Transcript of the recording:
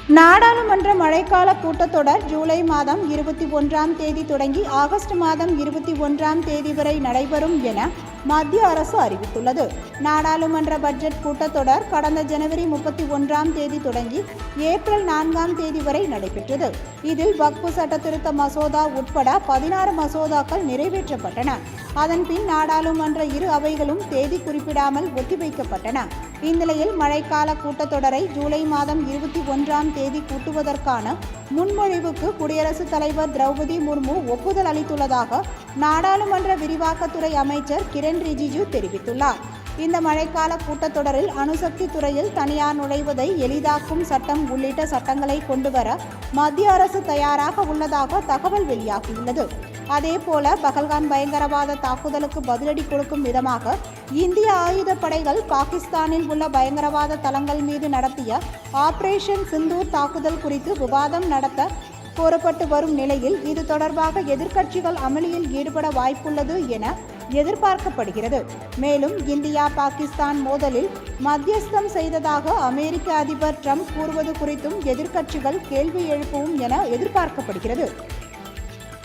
நாடாளுமன்ற மழைக்கால கூட்டத்தொடர் ஜூலை மாதம் 21ஆம் தேதி தொடங்கி ஆகஸ்ட் மாதம் 21ஆம் தேதி வரை நடைபெறும் என மத்திய அரசு அறிவித்துள்ளது. நாடாளுமன்ற பட்ஜெட் கூட்டத்தொடர் கடந்த ஜனவரி 31ஆம் தேதி தொடங்கி ஏப்ரல் 4ஆம் தேதி வரை நடைபெற்றது. இதில் வக்ஃபு சட்ட திருத்த மசோதா உட்பட 16 மசோதாக்கள் நிறைவேற்றப்பட்டன. அதன்பின் நாடாளுமன்ற இரு அவைகளும் தேதி குறிப்பிடாமல் ஒத்திவைக்கப்பட்டன. இந்நிலையில் மழைக்கால கூட்டத்தொடரை ஜூலை மாதம் 21ஆம் தேதி கூட்டுவதற்கான முன்மொழிவுக்கு குடியரசுத் தலைவர் திரௌபதி முர்மு ஒப்புதல் அளித்துள்ளதாக நாடாளுமன்ற விரிவாக்கத்துறை அமைச்சர் கிரண் ரிஜிஜு தெரிவித்துள்ளார். இந்த மழைக்கால கூட்டத்தொடரில் அணுசக்தி துறையில் தனியார் நுழைவதை எளிதாக்கும் சட்டம் உள்ளிட்ட சட்டங்களை கொண்டுவர மத்திய அரசு தயாராக உள்ளதாக தகவல் வெளியாகியுள்ளது. அதேபோல பகல்காம் பயங்கரவாத தாக்குதலுக்கு பதிலடி கொடுக்கும் விதமாக இந்திய ஆயுதப்படைகள் பாகிஸ்தானில் உள்ள பயங்கரவாத தளங்கள் மீது நடத்திய ஆபரேஷன் சிந்தூர் தாக்குதல் குறித்து விவாதம் நடத்த கோரப்பட்டு வரும் நிலையில் இது தொடர்பாக எதிர்க்கட்சிகள் அமளியில் ஈடுபட வாய்ப்புள்ளது என எதிர்பார்க்கப்படுகிறது. மேலும் இந்தியா பாகிஸ்தான் மோதலில் மத்தியஸ்தம் செய்ததாக அமெரிக்க அதிபர் ட்ரம்ப் கூறுவது குறித்தும் எதிர்க்கட்சிகள் கேள்வி எழுப்பவும் என எதிர்பார்க்கப்படுகிறது.